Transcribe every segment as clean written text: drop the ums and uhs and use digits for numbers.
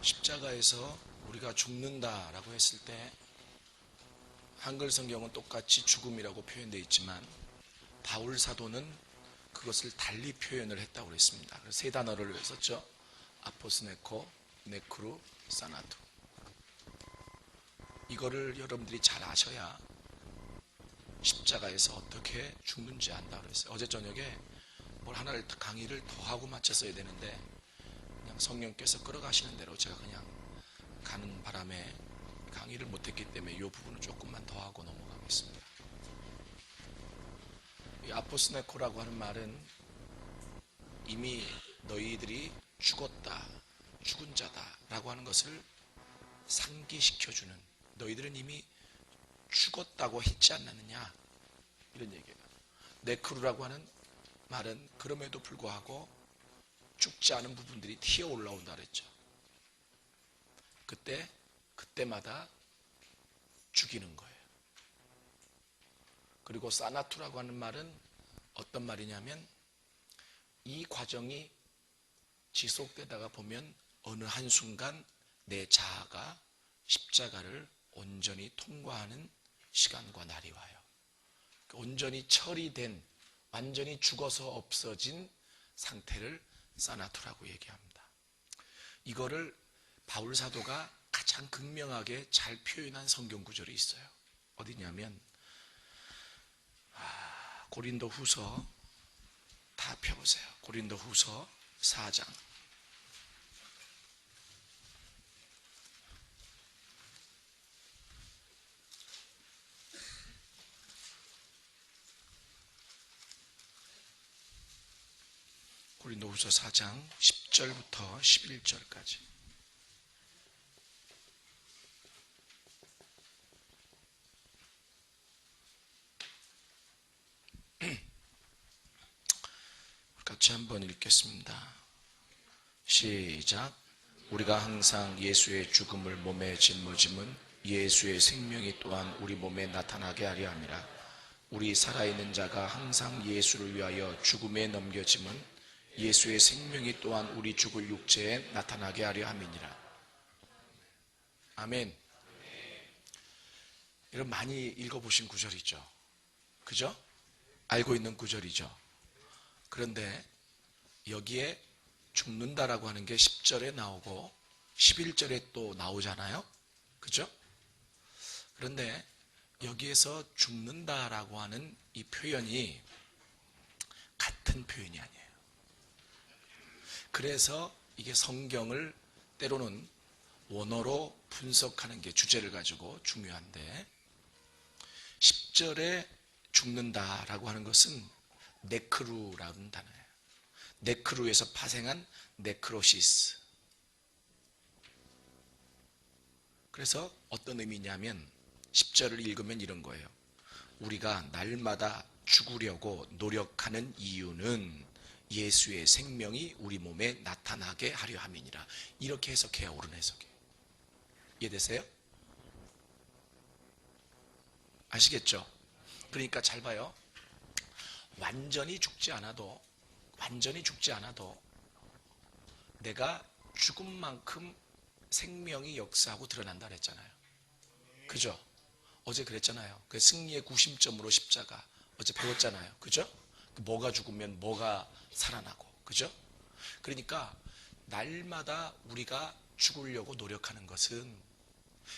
십자가에서 우리가 죽는다라고 했을 때 한글 성경은 똑같이 죽음이라고 표현되어 있지만 바울 사도는 그것을 달리 표현을 했다고 했습니다. 그래서 세 단어를 썼죠. 아포스네코, 네크루, 사나투. 이거를 여러분들이 잘 아셔야 십자가에서 어떻게 죽는지 안다고 그랬어요. 어제 저녁에 뭘 하나를 강의를 더 하고 마쳤어야 되는데 그냥 성령께서 끌어가시는 대로 제가 그냥 가는 바람에 강의를 못했기 때문에 이 부분을 조금만 더 하고 넘어가겠습니다. 이 아포스네코라고 하는 말은 이미 너희들이 죽었다, 죽은 자다 라고 하는 것을 상기시켜주는, 너희들은 이미 죽었다고 했지 않느냐 이런 얘기예요. 네크루라고 하는 말은 그럼에도 불구하고 죽지 않은 부분들이 튀어 올라온다 그랬죠. 그때마다 죽이는 거예요. 그리고 사나투라고 하는 말은 어떤 말이냐면 이 과정이 지속되다가 보면 어느 한순간 내 자아가 십자가를 온전히 통과하는 시간과 날이 와요. 온전히 처리된, 완전히 죽어서 없어진 상태를 사나투라고 얘기합니다. 이거를 바울 사도가 가장 극명하게 잘 표현한 성경 구절이 있어요. 어디냐면 고린도 후서 다 펴보세요. 고린도 후서 4장. 고린도후서 4장 10절부터 11절까지. 같이 한번 읽겠습니다. 시작. 우리가 항상 예수의 죽음을 몸에 짊어짐은 예수의 생명이 또한 우리 몸에 나타나게 하려 함이라. 우리 살아있는 자가 항상 예수를 위하여 죽음에 넘겨짐은 예수의 생명이 또한 우리 죽을 육체에 나타나게 하려 함이니라. 아멘. 여러분 많이 읽어보신 구절이죠. 그죠? 알고 있는 구절이죠. 그런데 여기에 죽는다라고 하는 게 10절에 나오고 11절에 또 나오잖아요. 그죠? 그런데 여기에서 죽는다라고 하는 이 표현이 같은 표현이 아니에요. 그래서 이게 성경을 때로는 원어로 분석하는 게 주제를 가지고 중요한데 10절에 죽는다라고 하는 것은 네크루라는 단어예요. 네크루에서 파생한 네크로시스. 그래서 어떤 의미냐면 10절을 읽으면 이런 거예요. 우리가 날마다 죽으려고 노력하는 이유는 예수의 생명이 우리 몸에 나타나게 하려 함이니라. 이렇게 해석해야 옳은 해석이에요. 이해되세요? 아시겠죠? 그러니까 잘 봐요. 완전히 죽지 않아도 내가 죽은 만큼 생명이 역사하고 드러난다 그랬잖아요. 그죠? 어제 그랬잖아요. 그 승리의 구심점으로 십자가 어제 배웠잖아요. 그죠? 뭐가 죽으면 뭐가 살아나고. 그죠? 그러니까 날마다 우리가 죽으려고 노력하는 것은,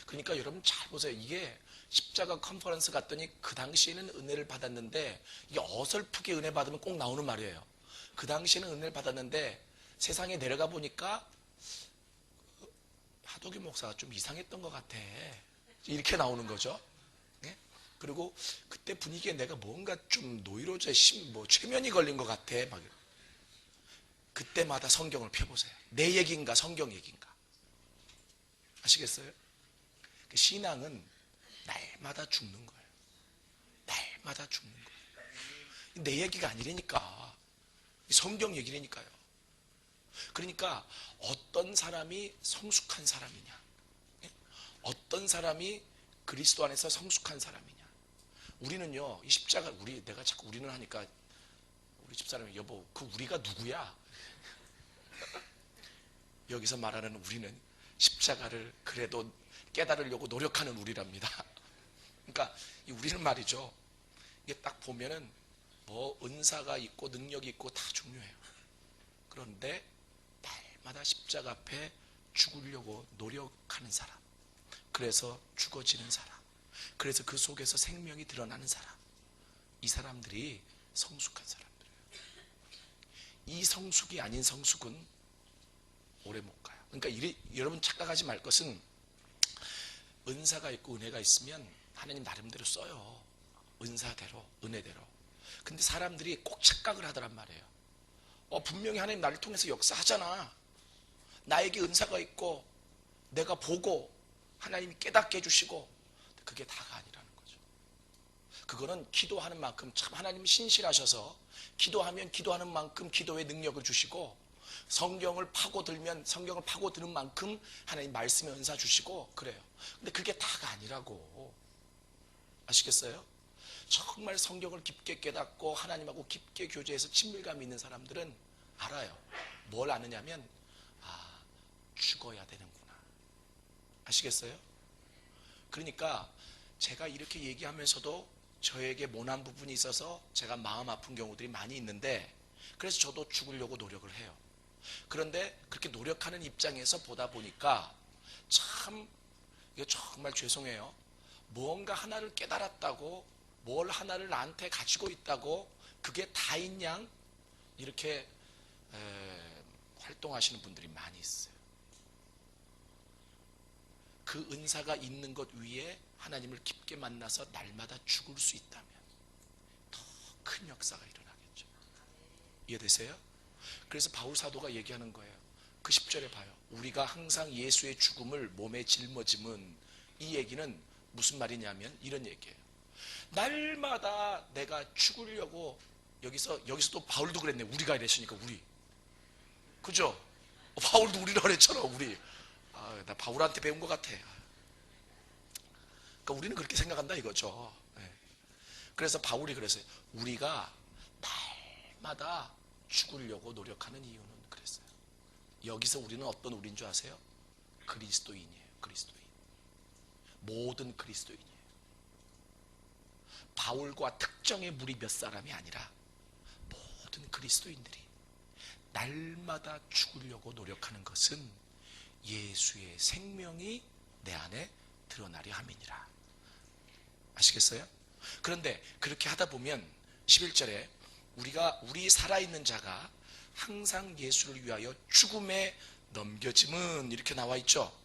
그러니까 여러분 잘 보세요. 이게 십자가 컨퍼런스 갔더니 그 당시에는 은혜를 받았는데, 이게 어설프게 은혜 받으면 꼭 나오는 말이에요. 그 당시에는 은혜를 받았는데 세상에 내려가 보니까 하도기 목사가 좀 이상했던 것 같아. 이렇게 나오는 거죠. 네? 그리고 그때 분위기에 내가 뭔가 좀 노이로제 최면이 걸린 것 같아. 막 그때마다 성경을 펴보세요. 내 얘기인가 성경 얘기인가. 아시겠어요? 신앙은 날마다 죽는 거예요. 날마다 죽는 거예요. 내 얘기가 아니라니까. 성경 얘기라니까요. 그러니까 어떤 사람이 성숙한 사람이냐, 어떤 사람이 그리스도 안에서 성숙한 사람이냐. 우리는요, 이 십자가, 내가 자꾸 우리는 하니까 우리 집사람이 여보 그 우리가 누구야? 여기서 말하는 우리는 십자가를 그래도 깨달으려고 노력하는 우리랍니다. 그러니까 이 우리는 말이죠, 이게 딱 보면은 뭐 은사가 있고 능력이 있고 다 중요해요. 그런데 날마다 십자가 앞에 죽으려고 노력하는 사람, 그래서 죽어지는 사람, 그래서 그 속에서 생명이 드러나는 사람, 이 사람들이 성숙한 사람들이에요. 이 성숙이 아닌 성숙은 오래 못 가요. 그러니까 여러분 착각하지 말 것은, 은사가 있고 은혜가 있으면 하나님 나름대로 써요. 은사대로, 은혜대로. 근데 사람들이 꼭 착각을 하더란 말이에요. 분명히 하나님 나를 통해서 역사하잖아. 나에게 은사가 있고 내가 보고 하나님이 깨닫게 해주시고, 그게 다가 아니라는 거죠. 그거는 기도하는 만큼, 참 하나님이 신실하셔서 기도하면 기도하는 만큼 기도의 능력을 주시고, 성경을 파고들면 성경을 파고드는 만큼 하나님 말씀의 은사 주시고 그래요. 근데 그게 다가 아니라고. 아시겠어요? 정말 성경을 깊게 깨닫고 하나님하고 깊게 교제해서 친밀감이 있는 사람들은 알아요. 뭘 아느냐면, 죽어야 되는구나. 아시겠어요? 그러니까 제가 이렇게 얘기하면서도 저에게 모난 부분이 있어서 제가 마음 아픈 경우들이 많이 있는데, 그래서 저도 죽으려고 노력을 해요. 그런데 그렇게 노력하는 입장에서 보다 보니까 참, 이거 정말 죄송해요. 무언가 하나를 깨달았다고, 뭘 하나를 나한테 가지고 있다고 그게 다인 양 이렇게 활동하시는 분들이 많이 있어요. 그 은사가 있는 것 위에 하나님을 깊게 만나서 날마다 죽을 수 있다면 더 큰 역사가 일어나겠죠. 이해되세요? 그래서 바울 사도가 얘기하는 거예요. 그 10절에 봐요. 우리가 항상 예수의 죽음을 몸에 짊어짐은, 이 얘기는 무슨 말이냐면 이런 얘기예요. 날마다 내가 죽으려고, 여기서도 바울도 그랬네. 우리가 이랬으니까 우리. 그죠? 바울도 우리라 그랬잖아. 우리. 나 바울한테 배운 것 같아. 그러니까 우리는 그렇게 생각한다 이거죠. 네. 그래서 바울이 그랬어요. 우리가 날마다 죽으려고 노력하는 이유는 그랬어요. 여기서 우리는 어떤 우리인 줄 아세요? 그리스도인이에요. 그리스도인. 모든 그리스도인이에요. 바울과 특정의 무리 몇 사람이 아니라 모든 그리스도인들이 날마다 죽으려고 노력하는 것은 예수의 생명이 내 안에 드러나려 함이니라. 아시겠어요? 그런데 그렇게 하다 보면 11절에 우리 살아있는 자가 항상 예수를 위하여 죽음에 넘겨짐은, 이렇게 나와 있죠.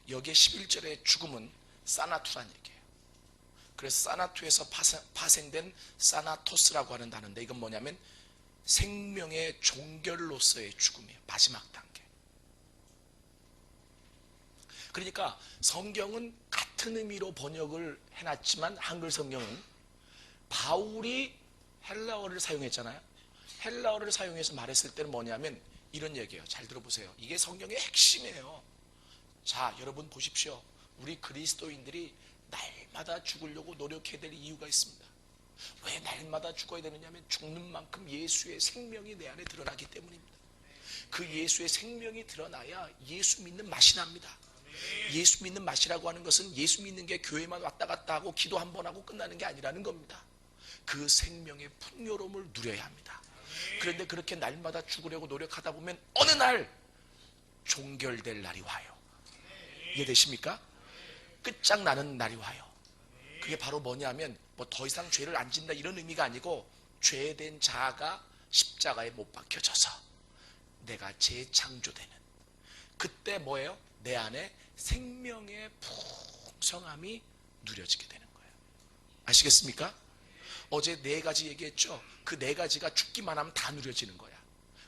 여기에 11절의 죽음은 사나투란 얘기예요. 그래서 사나투에서 파생된 사나토스라고 하는 단어인데, 이건 뭐냐면 생명의 종결로서의 죽음이에요. 마지막 단계. 그러니까 성경은 같은 의미로 번역을 해놨지만, 한글 성경은 바울이 헬라어를 사용했잖아요. 헬라어를 사용해서 말했을 때는 뭐냐면 이런 얘기예요. 잘 들어보세요. 이게 성경의 핵심이에요. 자, 여러분 보십시오. 우리 그리스도인들이 날마다 죽으려고 노력해야 될 이유가 있습니다. 왜 날마다 죽어야 되느냐면, 죽는 만큼 예수의 생명이 내 안에 드러나기 때문입니다. 그 예수의 생명이 드러나야 예수 믿는 맛이 납니다. 예수 믿는 맛이라고 하는 것은 예수 믿는 게 교회만 왔다 갔다 하고 기도 한 번 하고 끝나는 게 아니라는 겁니다. 그 생명의 풍요로움을 누려야 합니다. 그런데 그렇게 날마다 죽으려고 노력하다 보면 어느 날 종결될 날이 와요. 이해되십니까? 끝장나는 날이 와요. 그게 바로 뭐냐면, 뭐 더 이상 죄를 안 짓는다 이런 의미가 아니고, 죄된 자가 십자가에 못 박혀져서 내가 재창조되는, 그때 뭐예요? 내 안에 생명의 풍성함이 누려지게 되는 거예요. 아시겠습니까? 어제 4가지 얘기했죠. 그 4가지가 죽기만 하면 다 누려지는 거야.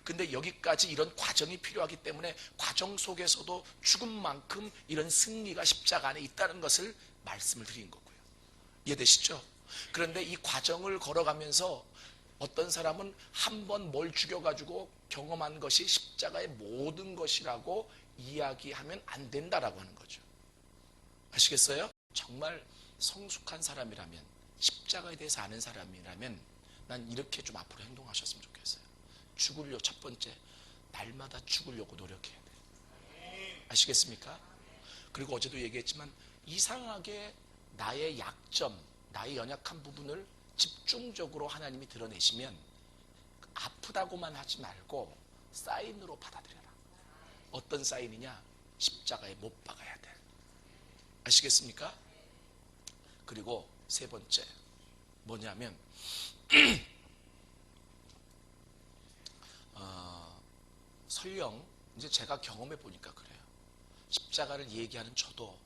근데 여기까지 이런 과정이 필요하기 때문에 과정 속에서도 죽음만큼 이런 승리가 십자가 안에 있다는 것을 말씀을 드린 거고요. 이해되시죠? 그런데 이 과정을 걸어가면서 어떤 사람은 한 번 뭘 죽여가지고 경험한 것이 십자가의 모든 것이라고 이야기하면 안 된다라고 하는 거죠. 아시겠어요? 정말 성숙한 사람이라면, 십자가에 대해서 아는 사람이라면 난 이렇게 좀 앞으로 행동하셨으면 좋겠어요. 첫 번째, 날마다 죽으려고 노력해야 돼요. 아시겠습니까? 그리고 어제도 얘기했지만 이상하게 나의 약점, 나의 연약한 부분을 집중적으로 하나님이 드러내시면 아프다고만 하지 말고 사인으로 받아들여라. 어떤 사인이냐? 십자가에 못 박아야 돼. 아시겠습니까? 그리고 세 번째 뭐냐면 설령 이제 제가 경험해 보니까 그래요. 십자가를 얘기하는 저도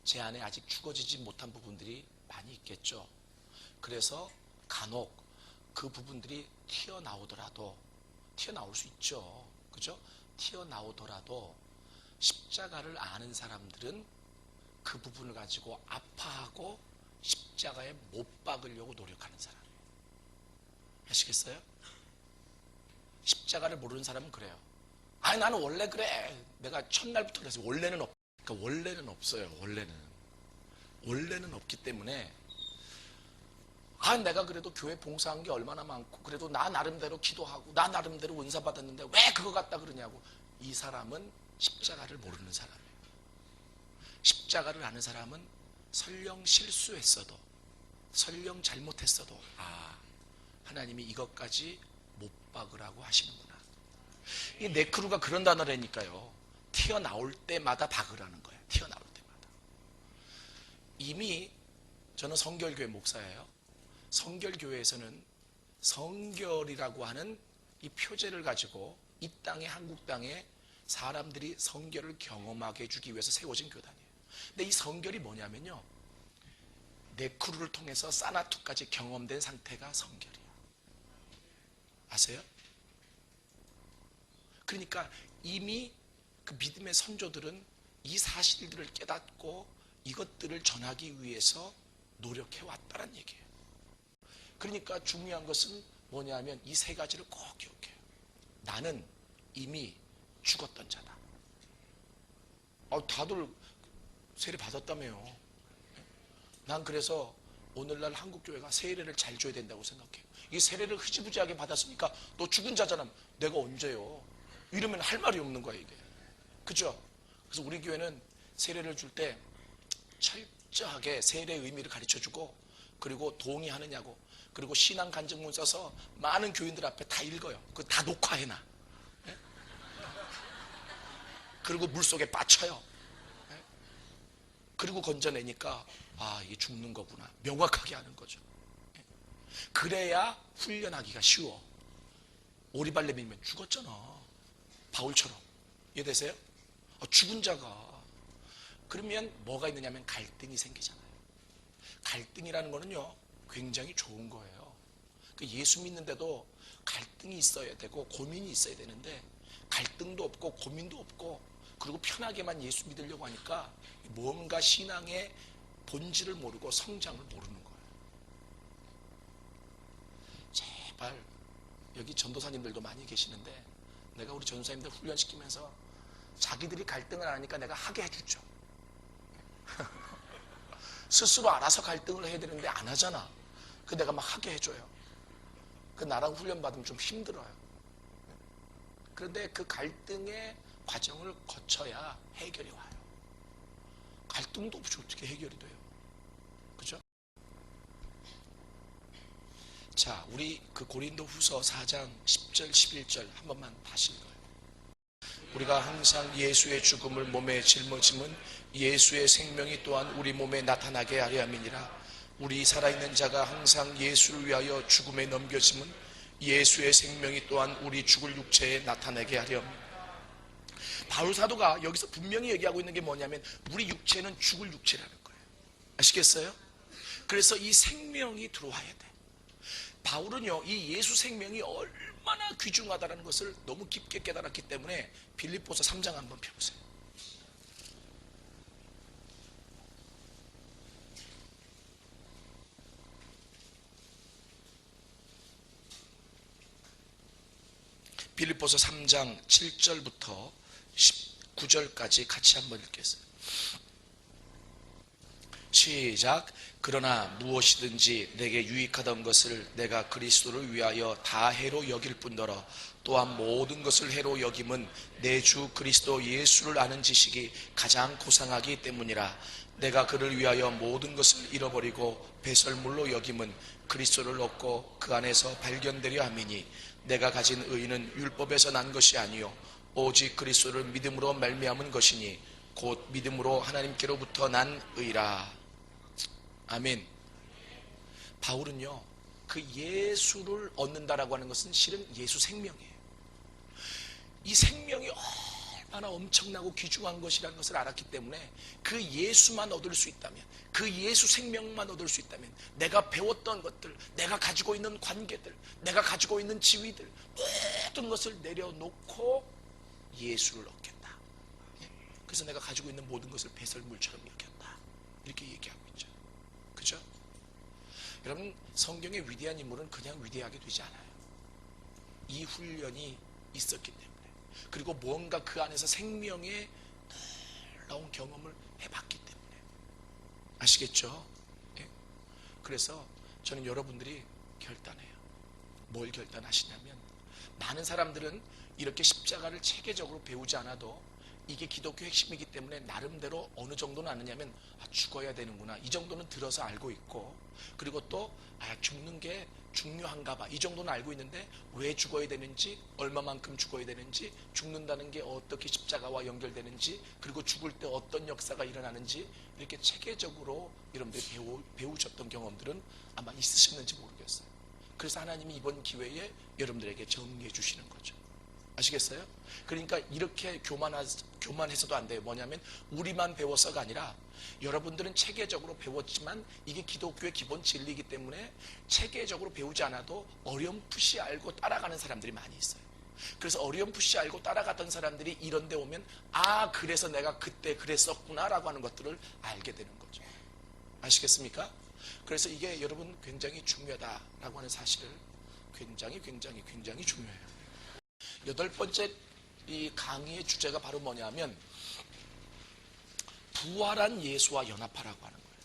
제 안에 아직 죽어지지 못한 부분들이 많이 있겠죠. 그래서 간혹 그 부분들이 튀어나오더라도, 튀어나올 수 있죠. 그죠? 튀어나오더라도 십자가를 아는 사람들은 그 부분을 가지고 아파하고 십자가에 못 박으려고 노력하는 사람이에요. 아시겠어요? 십자가를 모르는 사람은 그래요. 아니 나는 원래 그래. 내가 첫날부터 그래서 원래는 그러니까 원래는 없어요. 원래는 없기 때문에 내가 그래도 교회 봉사한 게 얼마나 많고 그래도 나 나름대로 기도하고 나 나름대로 은사 받았는데 왜 그거 갖다 그러냐고. 이 사람은 십자가를 모르는 사람이에요. 십자가를 아는 사람은 설령 실수했어도 설령 잘못했어도 하나님이 이것까지 못 박으라고 하시는구나. 이 네크루가 그런 단어라니까요. 튀어나올 때마다 박으라는 거예요. 튀어나올 때마다. 이미 저는 성결교회 목사예요. 성결교회에서는 성결이라고 하는 이 표제를 가지고 이 땅에, 한국 땅에 사람들이 성결을 경험하게 해주기 위해서 세워진 교단이에요. 근데 이 성결이 뭐냐면요, 네크루를 통해서 사나투까지 경험된 상태가 성결이에요. 아세요? 그러니까 이미 그 믿음의 선조들은 이 사실들을 깨닫고 이것들을 전하기 위해서 노력해 왔다는 얘기예요. 그러니까 중요한 것은 뭐냐면 이 세 가지를 꼭 기억해요. 나는 이미 죽었던 자다. 다들 세례 받았다며요. 난 그래서 오늘날 한국교회가 세례를 잘 줘야 된다고 생각해요. 이 세례를 흐지부지하게 받았으니까 너 죽은 자잖아. 내가 언제요? 이러면 할 말이 없는 거야 이게. 그죠? 그래서 우리 교회는 세례를 줄 때 철저하게 세례의 의미를 가르쳐주고, 그리고 동의하느냐고, 그리고 신앙 간증문 써서 많은 교인들 앞에 다 읽어요. 그거 다 녹화해놔. 네? 그리고 물속에 빠쳐요. 네? 그리고 건져내니까 이게 죽는 거구나 명확하게 아는 거죠. 네? 그래야 훈련하기가 쉬워. 오리발레 밀면 죽었잖아, 바울처럼. 이해되세요? 죽은 자가. 그러면 뭐가 있느냐면 갈등이 생기잖아요. 갈등이라는 거는요 굉장히 좋은 거예요. 예수 믿는데도 갈등이 있어야 되고 고민이 있어야 되는데 갈등도 없고 고민도 없고 그리고 편하게만 예수 믿으려고 하니까 뭔가 신앙의 본질을 모르고 성장을 모르는 거예요. 제발, 여기 전도사님들도 많이 계시는데 내가 우리 전도사님들 훈련시키면서 자기들이 갈등을 안 하니까 내가 하게 해주죠. 스스로 알아서 갈등을 해야 되는데 안 하잖아. 그 내가 막 하게 해줘요. 그 나랑 훈련 받으면 좀 힘들어요. 그런데 그 갈등의 과정을 거쳐야 해결이 와요. 갈등도 없이 어떻게 해결이 돼요? 그죠? 자, 우리 그 고린도 후서 4장 10절 11절 한 번만 다시 읽어요. 우리가 항상 예수의 죽음을 몸에 짊어짐은 예수의 생명이 또한 우리 몸에 나타나게 하려 함이니라. 우리 살아있는 자가 항상 예수를 위하여 죽음에 넘겨짐은 예수의 생명이 또한 우리 죽을 육체에 나타나게 하려 합니다. 바울 사도가 여기서 분명히 얘기하고 있는 게 뭐냐면 우리 육체는 죽을 육체라는 거예요. 아시겠어요? 그래서 이 생명이 들어와야 돼. 바울은요 이 예수 생명이 얼마나 귀중하다는 것을 너무 깊게 깨달았기 때문에 빌립보서 3장 한번 펴보세요. 빌립보서 3장 7절부터 19절까지 같이 한번 읽겠어요. 시작. 그러나 무엇이든지 내게 유익하던 것을 내가 그리스도를 위하여 다 해로 여길 뿐더러 또한 모든 것을 해로 여김은 내 주 그리스도 예수를 아는 지식이 가장 고상하기 때문이라. 내가 그를 위하여 모든 것을 잃어버리고 배설물로 여김은 그리스도를 얻고 그 안에서 발견되려 함이니 내가 가진 의는 율법에서 난 것이 아니요 오직 그리스도를 믿음으로 말미암은 것이니 곧 믿음으로 하나님께로부터 난 의라. 아멘. 바울은요, 그 예수를 얻는다라고 하는 것은 실은 예수 생명이에요. 이 생명이 얼마나 엄청나고 귀중한 것이라는 것을 알았기 때문에 그 예수만 얻을 수 있다면, 그 예수 생명만 얻을 수 있다면 내가 배웠던 것들, 내가 가지고 있는 관계들, 내가 가지고 있는 지위들 모든 것을 내려놓고 예수를 얻겠다. 그래서 내가 가지고 있는 모든 것을 배설물처럼 여겼다. 이렇게 얘기하고 있죠. 그죠? 여러분, 성경의 위대한 인물은 그냥 위대하게 되지 않아요. 이 훈련이 있었기 때문에, 그리고 뭔가 그 안에서 생명의 놀라운 경험을 해봤기 때문에. 아시겠죠? 예? 그래서 저는 여러분들이 결단해요. 뭘 결단하시냐면, 많은 사람들은 이렇게 십자가를 체계적으로 배우지 않아도 이게 기독교 핵심이기 때문에 나름대로 어느 정도는 아느냐면, 죽어야 되는구나, 이 정도는 들어서 알고 있고, 그리고 또 죽는 게 중요한가 봐, 이 정도는 알고 있는데 왜 죽어야 되는지, 얼마만큼 죽어야 되는지, 죽는다는 게 어떻게 십자가와 연결되는지, 그리고 죽을 때 어떤 역사가 일어나는지 이렇게 체계적으로 여러분들이 배우셨던 경험들은 아마 있으셨는지 모르겠어요. 그래서 하나님이 이번 기회에 여러분들에게 정리해 주시는 거죠. 아시겠어요? 그러니까 이렇게 교만해서도 안 돼요. 뭐냐면 우리만 배워서가 아니라 여러분들은 체계적으로 배웠지만 이게 기독교의 기본 진리이기 때문에 체계적으로 배우지 않아도 어렴풋이 알고 따라가는 사람들이 많이 있어요. 그래서 어렴풋이 알고 따라가던 사람들이 이런 데 오면, 그래서 내가 그때 그랬었구나 라고 하는 것들을 알게 되는 거죠. 아시겠습니까? 그래서 이게 여러분 굉장히 중요하다라고 하는 사실을 굉장히 중요해요. 8번째 이 강의의 주제가 바로 뭐냐면 부활한 예수와 연합하라고 하는 거예요.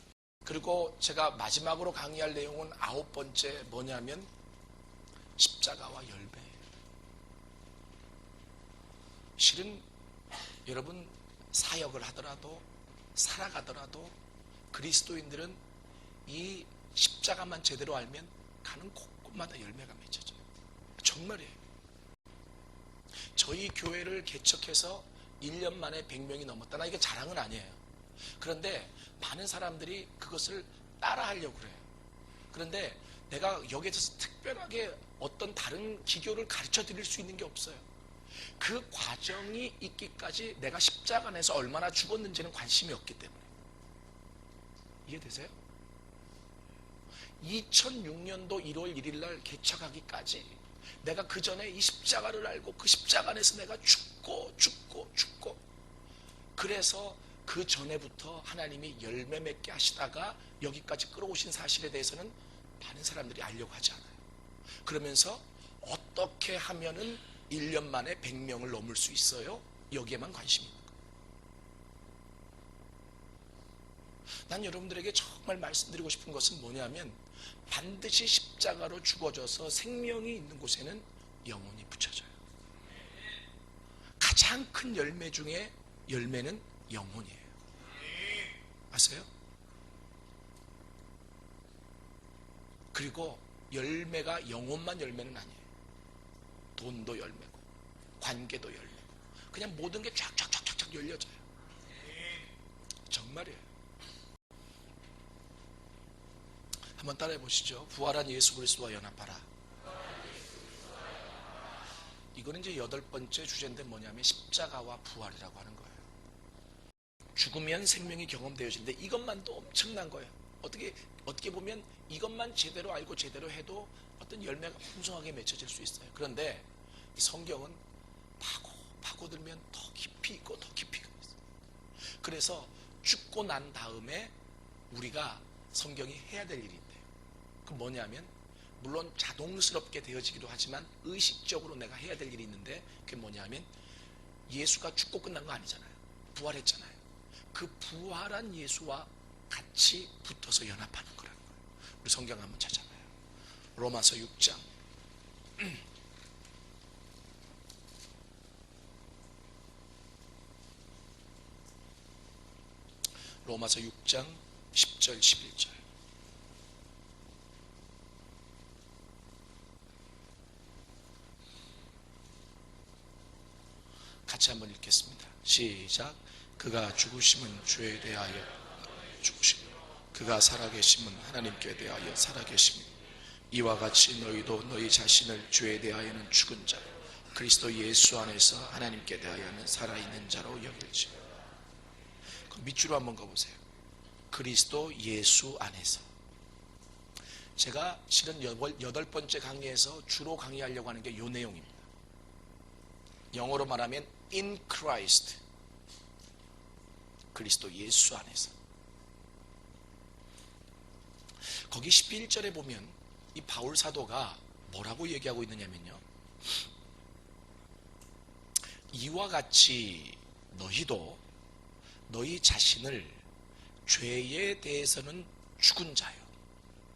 그리고 제가 마지막으로 강의할 내용은 9번째 뭐냐면 십자가와 열매예요. 실은 여러분, 사역을 하더라도 살아가더라도 그리스도인들은 이 십자가만 제대로 알면 가는 곳곳마다 열매가 맺혀져요. 정말이에요. 저희 교회를 개척해서 1년 만에 100명이 넘었다. 나 이게 자랑은 아니에요. 그런데 많은 사람들이 그것을 따라하려고 그래요. 그런데 내가 여기에서 특별하게 어떤 다른 기교를 가르쳐 드릴 수 있는 게 없어요. 그 과정이 있기까지 내가 십자가 안에서 얼마나 죽었는지는 관심이 없기 때문에. 이해되세요? 2006년도 1월 1일 날 개척하기까지 내가 그 전에 이 십자가를 알고 그 십자가 안에서 내가 죽고 그래서 그 전에부터 하나님이 열매 맺게 하시다가 여기까지 끌어오신 사실에 대해서는 많은 사람들이 알려고 하지 않아요. 그러면서 어떻게 하면은 1년 만에 100명을 넘을 수 있어요? 여기에만 관심이 있는 거예요. 난 여러분들에게 정말 말씀드리고 싶은 것은 뭐냐면, 반드시 십자가로 죽어져서 생명이 있는 곳에는 영혼이 붙여져요. 가장 큰 열매 중에 열매는 영혼이에요. 아세요? 그리고 열매가 영혼만 열매는 아니에요. 돈도 열매고 관계도 열매고 그냥 모든 게 쫙쫙쫙쫙 열려져요. 정말이에요. 한번 따라해 보시죠. 부활한 예수 그리스도와 연합하라. 이거는 이제 8번째 주제인데 뭐냐면 십자가와 부활이라고 하는 거예요. 죽으면 생명이 경험되어지는데 이것만도 엄청난 거예요. 어떻게 보면 이것만 제대로 알고 제대로 해도 어떤 열매가 풍성하게 맺혀질 수 있어요. 그런데 이 성경은 파고들면 더 깊이 있고 더 깊이 있어요. 그래서 죽고 난 다음에 우리가 성경이 해야 될 일이 있대요. 그 뭐냐면, 물론 자동스럽게 되어지기도 하지만 의식적으로 내가 해야 될 일이 있는데, 그게 뭐냐면 예수가 죽고 끝난 거 아니잖아요. 부활했잖아요. 그 부활한 예수와 같이 붙어서 연합하는 거라는 거예요. 우리 성경 한번 찾아봐요. 로마서 6장. 로마서 6장 10절 11절. 같이 한번 읽겠습니다. 시작. 그가 죽으심은 죄에 대하여 죽으시고 그가 살아계심은 하나님께 대하여 살아계심이니 이와 같이 너희도 너희 자신을 죄에 대하여는 죽은 자로 그리스도 예수 안에서 하나님께 대하여는 살아있는 자로 여길지. 밑줄로 한번 가보세요. 그리스도 예수 안에서. 제가 실은 8번째 강의에서 주로 강의하려고 하는 게 이 내용입니다. 영어로 말하면 in Christ, 그리스도 예수 안에서. 거기 11절에 보면 이 바울 사도가 뭐라고 얘기하고 있느냐면요, 이와 같이 너희도 너희 자신을 죄에 대해서는 죽은 자요.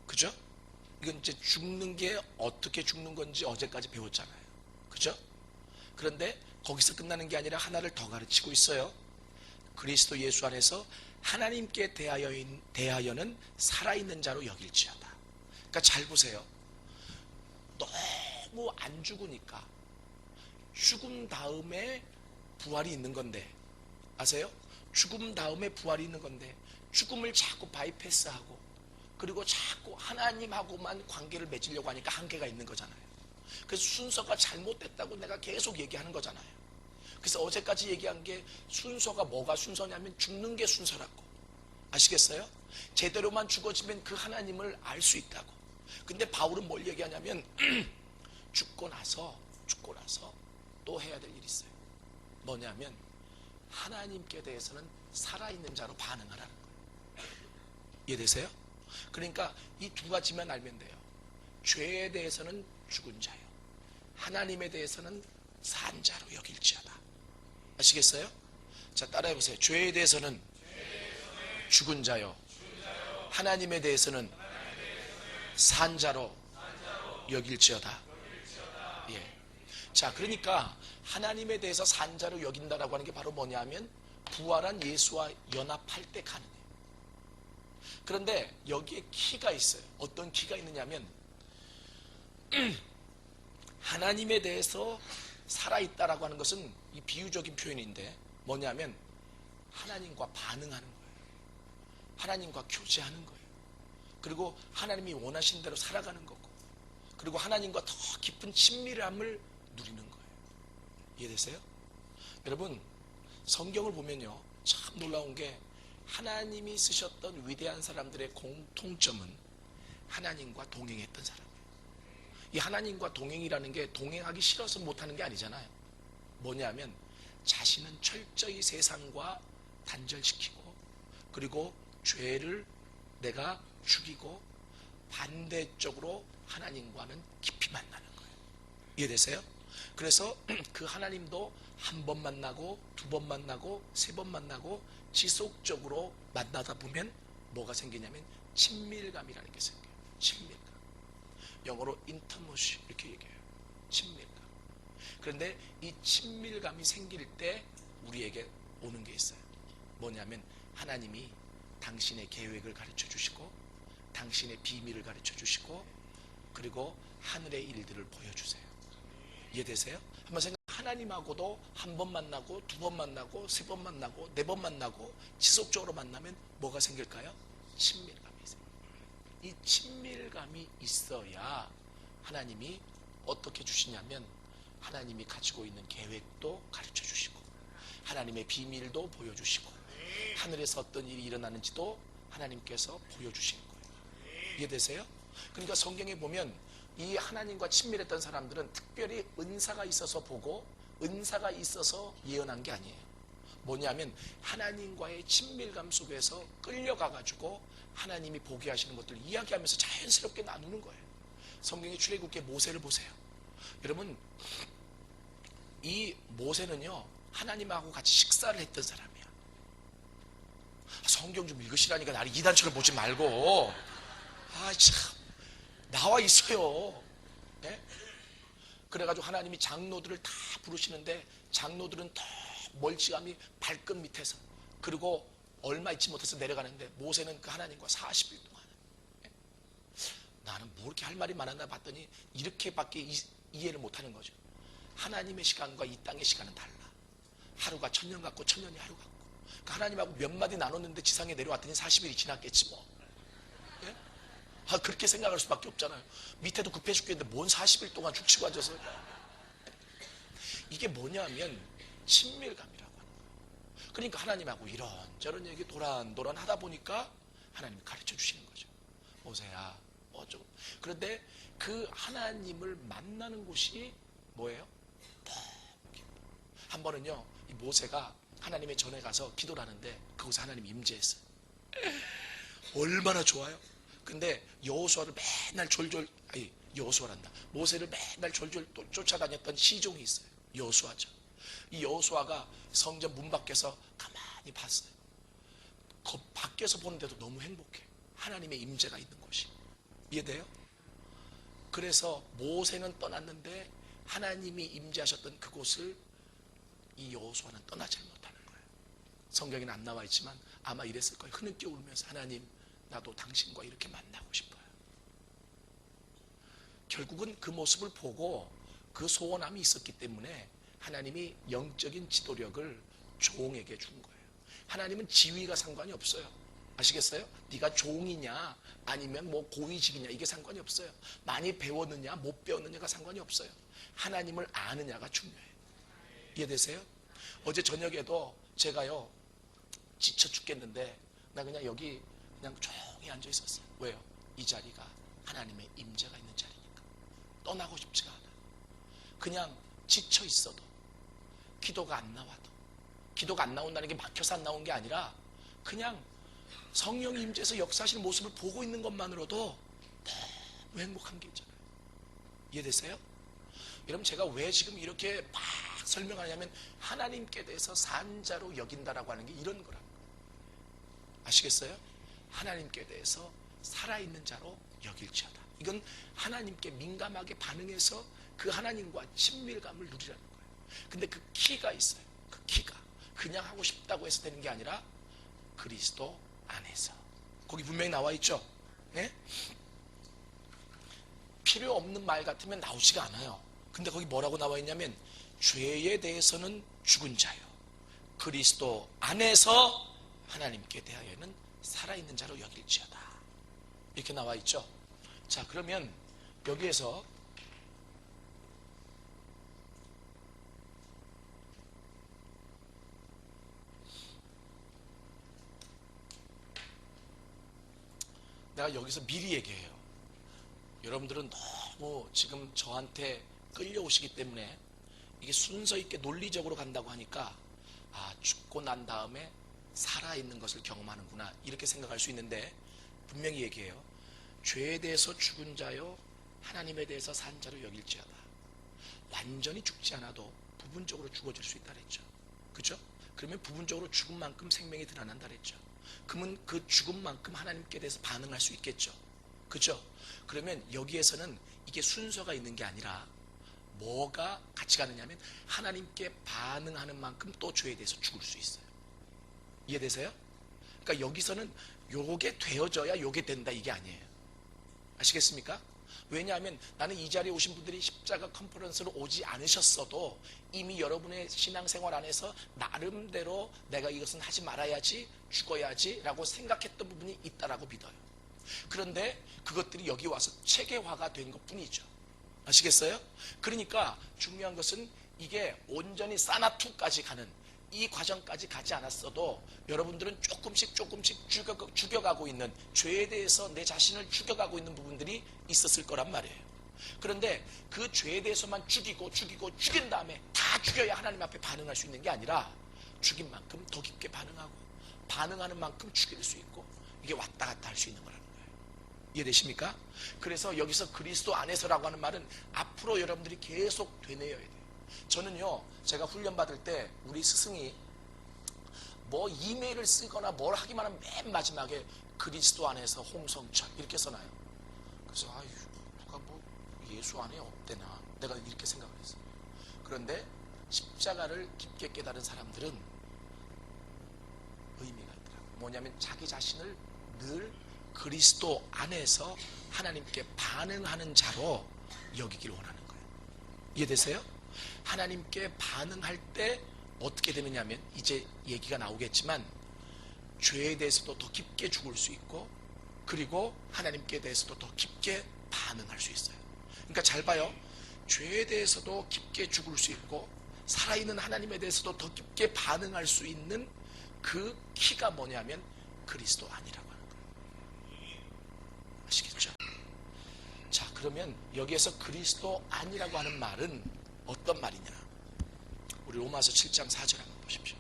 그죠? 이건 이제 죽는 게 어떻게 죽는 건지 어제까지 배웠잖아요. 그죠? 그런데 거기서 끝나는 게 아니라 하나를 더 가르치고 있어요. 그리스도 예수 안에서 하나님께 대하여는 살아있는 자로 여길지어다. 그러니까 잘 보세요. 너무 안 죽으니까 죽음 다음에 부활이 있는 건데, 아세요? 죽음 다음에 부활이 있는 건데 죽음을 자꾸 바이패스하고 그리고 자꾸 하나님하고만 관계를 맺으려고 하니까 한계가 있는 거잖아요. 그래서 순서가 잘못됐다고 내가 계속 얘기하는 거잖아요. 그래서 어제까지 얘기한 게 순서가 뭐가 순서냐면 죽는 게 순서라고. 아시겠어요? 제대로만 죽어지면 그 하나님을 알 수 있다고. 근데 바울은 뭘 얘기하냐면 죽고 나서 또 해야 될 일이 있어요. 뭐냐면 하나님께 대해서는 살아있는 자로 반응하라는 거예요. 이해되세요? 그러니까 이 두 가지만 알면 돼요. 죄에 대해서는 죽은 자요, 하나님에 대해서는 산 자로 여길지어다. 아시겠어요? 자, 따라해보세요. 죄에 대해서는 죽은 자요, 하나님에 대해서는 산 자로 여길지어다. 예. 자, 그러니까 하나님에 대해서 산 자로 여긴다라고 하는 게 바로 뭐냐면 부활한 예수와 연합할 때 가능해요. 그런데 여기에 키가 있어요. 어떤 키가 있느냐면 하나님에 대해서 살아있다라고 하는 것은 이 비유적인 표현인데 뭐냐면 하나님과 반응하는 거예요. 하나님과 교제하는 거예요. 그리고 하나님이 원하신 대로 살아가는 거고, 그리고 하나님과 더 깊은 친밀함을 누리는 거예요. 이해되세요? 여러분, 성경을 보면요, 참 놀라운 게 하나님이 쓰셨던 위대한 사람들의 공통점은 하나님과 동행했던 사람이에요. 이 하나님과 동행이라는 게 동행하기 싫어서 못하는 게 아니잖아요. 뭐냐면 자신은 철저히 세상과 단절시키고 그리고 죄를 내가 죽이고 반대쪽으로 하나님과는 깊이 만나는 거예요. 이해되세요? 그래서 그 하나님도 한 번 만나고 두 번 만나고 세 번 만나고 지속적으로 만나다 보면 뭐가 생기냐면 친밀감이라는 게 생겨요. 친밀감. 영어로 intimacy 이렇게 얘기해요. 친밀감. 그런데 이 친밀감이 생길 때 우리에게 오는 게 있어요. 뭐냐면 하나님이 당신의 계획을 가르쳐 주시고 당신의 비밀을 가르쳐 주시고 그리고 하늘의 일들을 보여주세요. 이해되세요? 한번 생각. 하나님하고도 한 번 만나고 두 번 만나고 세 번 만나고 네 번 만나고 지속적으로 만나면 뭐가 생길까요? 친밀감이 생겨요. 이 친밀감이 있어야 하나님이 어떻게 주시냐면 하나님이 가지고 있는 계획도 가르쳐 주시고 하나님의 비밀도 보여주시고 하늘에서 어떤 일이 일어나는지도 하나님께서 보여주시는 거예요. 이해되세요? 그러니까 성경에 보면 이 하나님과 친밀했던 사람들은 특별히 은사가 있어서 보고 은사가 있어서 예언한 게 아니에요. 뭐냐면 하나님과의 친밀감 속에서 끌려가가지고 하나님이 보게 하시는 것들을 이야기하면서 자연스럽게 나누는 거예요. 성경의 출애굽기의 모세를 보세요. 여러분, 이 모세는요 하나님하고 같이 식사를 했던 사람이야. 성경 좀 읽으시라니까 나를 이단처럼 보지 말고. 아, 참. 나와 있어요. 네? 그래가지고 하나님이 장로들을 다 부르시는데 장로들은 더 멀찌감이 발끝 밑에서, 그리고 얼마 있지 못해서 내려가는데 모세는 그 하나님과 40일 동안. 나는 뭐 이렇게 할 말이 많았나 봤더니 이렇게밖에 이해를 못하는 거죠. 하나님의 시간과 이 땅의 시간은 달라. 하루가 천년 같고 천년이 하루 같고. 그러니까 하나님하고 몇 마디 나눴는데 지상에 내려왔더니 40일이 지났겠지 뭐. 예? 아, 그렇게 생각할 수밖에 없잖아요. 밑에도 급해 죽겠는데 뭔 40일 동안 죽치고 앉아서. 이게 뭐냐면 친밀감이라고 하는 거예요. 그러니까 하나님하고 이런저런 얘기 도란도란 하다 보니까 하나님이 가르쳐 주시는 거죠. 모세야, 좀. 그런데 그 하나님을 만나는 곳이 뭐예요? 한 번은요, 이 모세가 하나님의 전에 가서 기도를 하는데 그곳에 하나님이 임재했어요. 얼마나 좋아요. 근데 여호수아를 맨날 여호수아란다. 모세를 맨날 졸졸 쫓아다녔던 시종이 있어요. 여호수아죠. 이 여호수아가 성전 문 밖에서 가만히 봤어요. 그 밖에서 보는데도 너무 행복해. 하나님의 임재가 있는 곳이. 이해돼요? 그래서 모세는 떠났는데 하나님이 임재하셨던 그곳을 이 여호수아는 떠나지 못하는 거예요. 성경에는 안 나와 있지만 아마 이랬을 거예요. 흐느껴 울면서 하나님, 나도 당신과 이렇게 만나고 싶어요. 결국은 그 모습을 보고 그 소원함이 있었기 때문에 하나님이 영적인 지도력을 종에게 준 거예요. 하나님은 지위가 상관이 없어요. 아시겠어요? 네가 종이냐 아니면 뭐 고위직이냐 이게 상관이 없어요. 많이 배웠느냐 못 배웠느냐가 상관이 없어요. 하나님을 아느냐가 중요해요. 이해되세요? 어제 저녁에도 제가요 지쳐 죽겠는데 나 그냥 여기 그냥 조용히 앉아 있었어요. 왜요? 이 자리가 하나님의 임재가 있는 자리니까. 떠나고 싶지가 않아요. 그냥 지쳐 있어도, 기도가 안 나와도, 기도가 안 나온다는 게 막혀서 안 나온 게 아니라 그냥 성령이 임재해서 역사하시는 모습을 보고 있는 것만으로도 너무 행복한 게 있잖아요. 이해되세요? 여러분, 제가 왜 지금 이렇게 막 설명하냐면 하나님께 대해서 산자로 여긴다라고 하는 게 이런 거라는 거예요. 아시겠어요? 하나님께 대해서 살아있는 자로 여길지어다. 이건 하나님께 민감하게 반응해서 그 하나님과 친밀감을 누리라는 거예요. 근데 그 키가 있어요. 그 키가 그냥 하고 싶다고 해서 되는 게 아니라 그리스도 안에서. 거기 분명히 나와 있죠. 예? 필요 없는 말 같으면 나오지가 않아요. 근데 거기 뭐라고 나와 있냐면 죄에 대해서는 죽은 자요, 그리스도 안에서 하나님께 대하여는 살아있는 자로 여길지어다. 이렇게 나와 있죠. 자, 그러면 여기에서 내가 여기서 미리 얘기해요. 여러분들은 너무 지금 저한테 끌려오시기 때문에 이게 순서 있게 논리적으로 간다고 하니까 죽고 난 다음에 살아있는 것을 경험하는구나 이렇게 생각할 수 있는데, 분명히 얘기해요. 죄에 대해서 죽은 자요 하나님에 대해서 산 자로 여길지어다. 완전히 죽지 않아도 부분적으로 죽어질 수 있다 그랬죠. 그죠? 그러면 부분적으로 죽은 만큼 생명이 드러난다 그랬죠. 그러면 그 죽은 만큼 하나님께 대해서 반응할 수 있겠죠. 그죠? 그러면 여기에서는 이게 순서가 있는 게 아니라 뭐가 같이 가느냐면 하나님께 반응하는 만큼 또 죄에 대해서 죽을 수 있어요. 이해되세요? 그러니까 여기서는 요게 되어져야 요게 된다 이게 아니에요. 아시겠습니까? 왜냐하면 나는 이 자리에 오신 분들이 십자가 컨퍼런스로 오지 않으셨어도 이미 여러분의 신앙생활 안에서 나름대로 내가 이것은 하지 말아야지, 죽어야지 라고 생각했던 부분이 있다라고 믿어요. 그런데 그것들이 여기 와서 체계화가 된 것 뿐이죠. 아시겠어요? 그러니까 중요한 것은 이게 온전히 사나투까지 가는 이 과정까지 가지 않았어도 여러분들은 조금씩 죽여가고 있는, 죄에 대해서 내 자신을 죽여가고 있는 부분들이 있었을 거란 말이에요. 그런데 그 죄에 대해서만 죽인 다음에 다 죽여야 하나님 앞에 반응할 수 있는 게 아니라 죽인 만큼 더 깊게 반응하고 반응하는 만큼 죽일 수 있고, 이게 왔다 갔다 할 수 있는 거라는 거예요. 이해되십니까? 그래서 여기서 그리스도 안에서라고 하는 말은 앞으로 여러분들이 계속 되뇌어야 돼요. 저는요, 제가 훈련 받을 때 우리 스승이 뭐 이메일을 쓰거나 뭘 하기만 하면 맨 마지막에 그리스도 안에서 홍성철 이렇게 써놔요. 그래서 아유, 누가 뭐 예수 안에 없대나 내가 이렇게 생각을 했어요. 그런데 십자가를 깊게 깨달은 사람들은 의미가 있더라고요. 뭐냐면 자기 자신을 늘 그리스도 안에서 하나님께 반응하는 자로 여기길 원하는 거예요. 이해되세요? 하나님께 반응할 때 어떻게 되느냐 하면 이제 얘기가 나오겠지만 죄에 대해서도 더 깊게 죽을 수 있고 그리고 하나님께 대해서도 더 깊게 반응할 수 있어요. 그러니까 잘 봐요. 죄에 대해서도 깊게 죽을 수 있고 살아있는 하나님에 대해서도 더 깊게 반응할 수 있는 그 키가 뭐냐면 그리스도 안이라고 하는 거예요. 아시겠죠? 자, 그러면 여기에서 그리스도 안이라고 하는 말은 어떤 말이냐? 우리 로마서 7장 4절 한번 보십시오.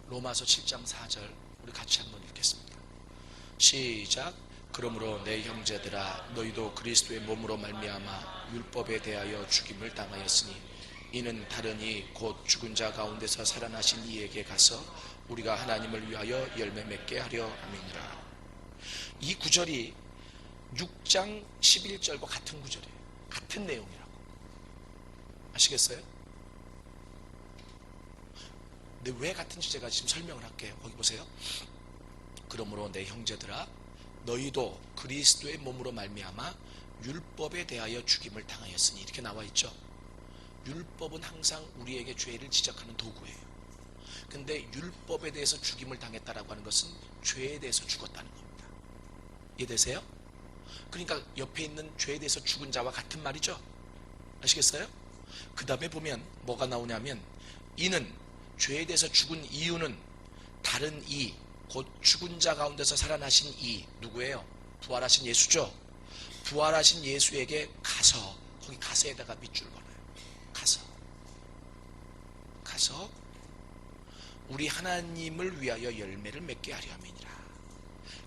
로마서 7장 4절 우리 같이 한번 읽겠습니다. 시작. 그러므로 내 형제들아 너희도 그리스도의 몸으로 말미암아 율법에 대하여 죽임을 당하였으니 이는 다른 이 곧 죽은 자 가운데서 살아나신 이에게 가서 우리가 하나님을 위하여 열매 맺게 하려 함이니라. 이 구절이 6장 11절과 같은 구절이에요. 같은 내용이라고. 아시겠어요? 근데 왜 같은지 제가 지금 설명을 할게요. 거기 보세요. 그러므로 내 형제들아 너희도 그리스도의 몸으로 말미암아 율법에 대하여 죽임을 당하였으니 이렇게 나와 있죠. 율법은 항상 우리에게 죄를 지적하는 도구예요. 근데 율법에 대해서 죽임을 당했다라고 하는 것은 죄에 대해서 죽었다는 겁니다. 이해되세요? 그러니까 옆에 있는 죄에 대해서 죽은 자와 같은 말이죠. 아시겠어요? 그 다음에 보면 뭐가 나오냐면 이는 죄에 대해서 죽은 이유는 다른 이 곧 죽은 자 가운데서 살아나신 이 누구예요? 부활하신 예수죠. 부활하신 예수에게 가서 거기 가서에다가 밑줄 걸어요. 가서 우리 하나님을 위하여 열매를 맺게 하려 함이니라.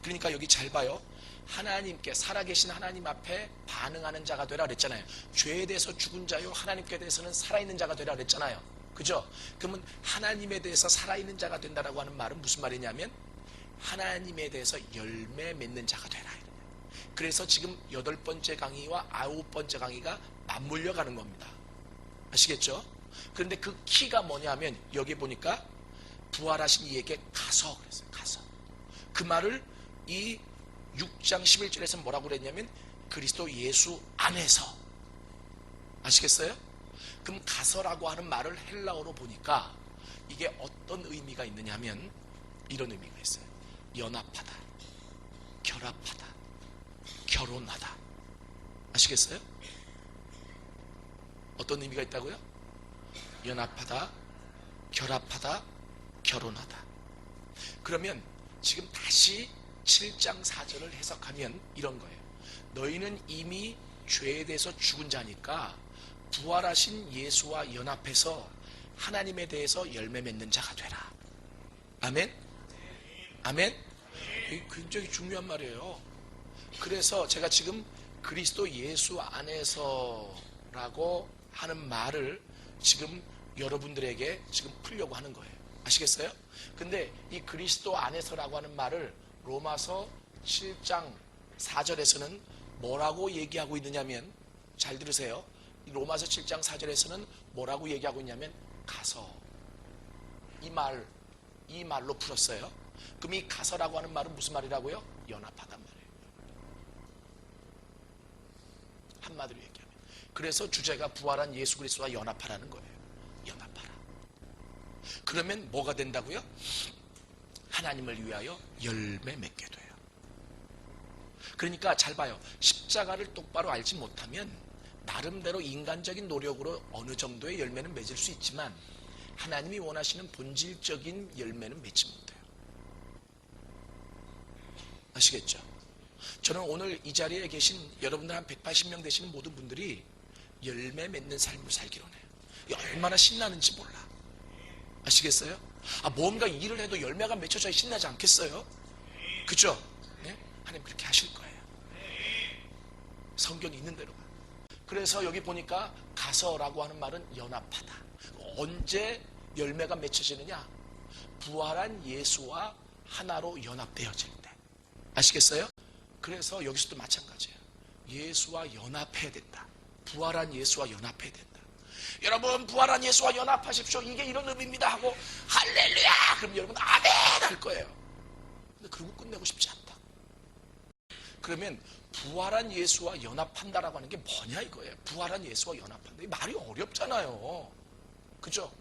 그러니까 여기 잘 봐요. 하나님께 살아계신 하나님 앞에 반응하는 자가 되라 그랬잖아요. 죄에 대해서 죽은 자요 하나님께 대해서는 살아있는 자가 되라 그랬잖아요. 그죠? 그러면 하나님에 대해서 살아있는 자가 된다라고 하는 말은 무슨 말이냐면 하나님에 대해서 열매 맺는 자가 되라. 그래서 지금 8번째 강의와 9번째 강의가 맞물려 가는 겁니다. 아시겠죠? 그런데 그 키가 뭐냐면 여기 보니까 부활하신 이에게 가서 그랬어요. 가서. 그 말을 이 6장 11절에서 뭐라고 그랬냐면 그리스도 예수 안에서. 아시겠어요? 그럼 가서라고 하는 말을 헬라어로 보니까 이게 어떤 의미가 있느냐 하면 이런 의미가 있어요. 연합하다, 결합하다, 결혼하다. 아시겠어요? 어떤 의미가 있다고요? 연합하다, 결합하다, 결혼하다. 그러면 지금 다시 7장 4절을 해석하면 이런 거예요. 너희는 이미 죄에 대해서 죽은 자니까 부활하신 예수와 연합해서 하나님에 대해서 열매 맺는 자가 되라. 아멘? 아멘? 이게 굉장히 중요한 말이에요. 그래서 제가 지금 그리스도 예수 안에서라고 하는 말을 지금 여러분들에게 지금 풀려고 하는 거예요. 아시겠어요? 근데 이 그리스도 안에서라고 하는 말을 로마서 7장 4절에서는 뭐라고 얘기하고 있느냐면 잘 들으세요. 로마서 7장 4절에서는 뭐라고 얘기하고 있냐면 가서 이 말로 풀었어요. 그럼 이 가서라고 하는 말은 무슨 말이라고요? 연합하단 말이에요. 한마디로 얘기하면. 그래서 주제가 부활한 예수 그리스도와 연합하라는 거예요. 연합하라. 그러면 뭐가 된다고요? 하나님을 위하여 열매 맺게 돼요. 그러니까 잘 봐요. 십자가를 똑바로 알지 못하면 나름대로 인간적인 노력으로 어느 정도의 열매는 맺을 수 있지만 하나님이 원하시는 본질적인 열매는 맺지 못해요. 아시겠죠? 저는 오늘 이 자리에 계신 여러분들 한 180명 되시는 모든 분들이 열매 맺는 삶을 살기로 해요. 얼마나 신나는지 몰라. 아시겠어요? 뭔가 일을 해도 열매가 맺혀져야 신나지 않겠어요? 그죠? 네? 하나님 그렇게 하실 거예요. 성경이 있는 대로. 그래서 여기 보니까 가서라고 하는 말은 연합하다. 언제 열매가 맺혀지느냐? 부활한 예수와 하나로 연합되어질 때. 아시겠어요? 그래서 여기서도 마찬가지예요. 예수와 연합해야 된다. 부활한 예수와 연합해야 된다. 여러분 부활한 예수와 연합하십시오. 이게 이런 의미입니다 하고 할렐루야 그럼 여러분 아멘 할 거예요. 근데 그러고 끝내고 싶지 않다. 그러면 부활한 예수와 연합한다라고 하는 게 뭐냐 이거예요. 부활한 예수와 연합한다. 이 말이 어렵잖아요. 그죠?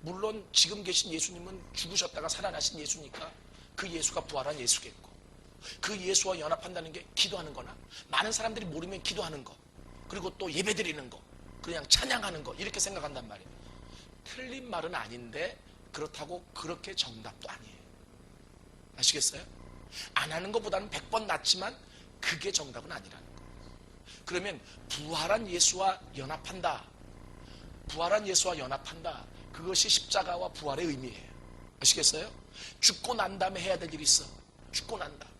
물론 지금 계신 예수님은 죽으셨다가 살아나신 예수니까 그 예수가 부활한 예수겠고, 그 예수와 연합한다는 게 기도하는 거나 많은 사람들이 모르면 기도하는 거, 그리고 또 예배 드리는 거, 그냥 찬양하는 거 이렇게 생각한단 말이에요. 틀린 말은 아닌데 그렇다고 그렇게 정답도 아니에요. 아시겠어요? 안 하는 것보다는 100번 낫지만 그게 정답은 아니라는 거예요. 그러면 부활한 예수와 연합한다. 부활한 예수와 연합한다. 그것이 십자가와 부활의 의미예요. 아시겠어요? 죽고 난 다음에 해야 될 일이 있어. 죽고 난 다음에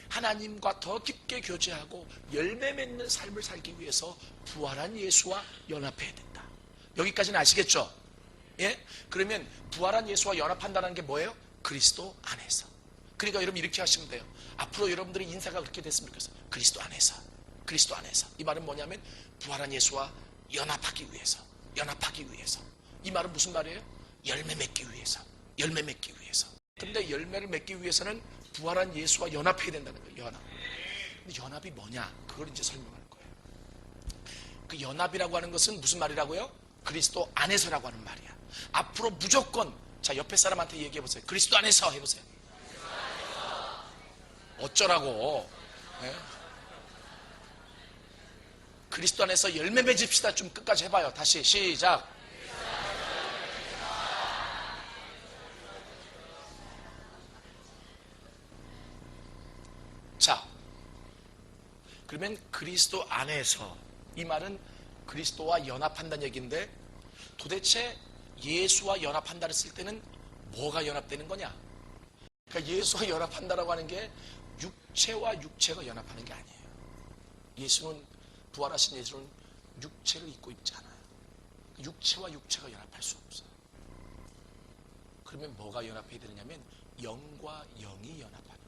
하나님과 더 깊게 교제하고 열매 맺는 삶을 살기 위해서 부활한 예수와 연합해야 된다. 여기까지는 아시겠죠? 예? 그러면 부활한 예수와 연합한다는 게 뭐예요? 그리스도 안에서. 그러니까 여러분 이렇게 하시면 돼요. 앞으로 여러분들의 인사가 그렇게 됐으면 좋겠어요. 그리스도 안에서. 그리스도 안에서. 이 말은 뭐냐면 부활한 예수와 연합하기 위해서. 연합하기 위해서. 이 말은 무슨 말이에요? 열매 맺기 위해서. 열매 맺기 위해서. 근데 열매를 맺기 위해서는 부활한 예수와 연합해야 된다는 거예요. 연합. 근데 연합이 뭐냐? 그걸 이제 설명할 거예요. 그 연합이라고 하는 것은 무슨 말이라고요? 그리스도 안에서라고 하는 말이야. 앞으로 무조건, 자 옆에 사람한테 얘기해 보세요. 그리스도 안에서 해보세요. 어쩌라고. 네? 그리스도 안에서 열매 맺읍시다. 좀 끝까지 해봐요. 다시 시작. 자, 그러면 그리스도 안에서, 이 말은 그리스도와 연합한다는 얘기인데 도대체 예수와 연합한다를 쓸 때는 뭐가 연합되는 거냐? 그러니까 예수와 연합한다라고 하는 게 육체와 육체가 연합하는 게 아니에요. 예수는, 부활하신 예수는 육체를 입고 있지 않아요. 육체와 육체가 연합할 수 없어요. 그러면 뭐가 연합해야 되느냐면 영과 영이 연합하는 거예요.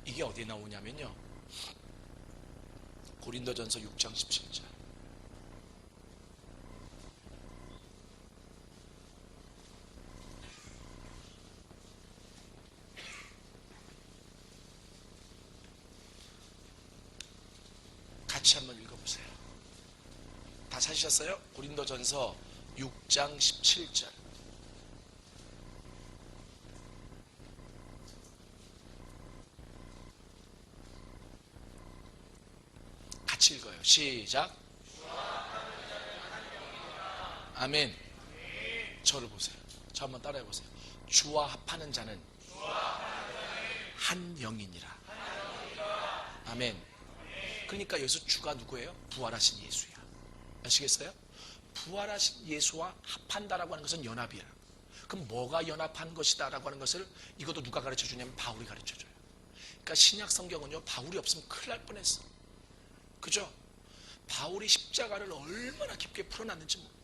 이게 어디에 나오냐면요, 고린도전서 6장 17절. 같이 한번 읽어보세요. 다 찾으셨어요? 고린도전서 6장 17절. 같이 읽어요. 시작. 아멘. 저를 보세요. 저 한번 따라해 보세요. 주와 합하는 자는 한 영이니라. 아멘. 그러니까 여기서 주가 누구예요? 부활하신 예수야. 아시겠어요? 부활하신 예수와 합한다라고 하는 것은 연합이야. 그럼 뭐가 연합한 것이다 라고 하는 것을 이것도 누가 가르쳐 주냐면 바울이 가르쳐 줘요. 그러니까 신약 성경은요, 바울이 없으면 큰일 날 뻔했어. 그죠? 바울이 십자가를 얼마나 깊게 풀어놨는지 모르고.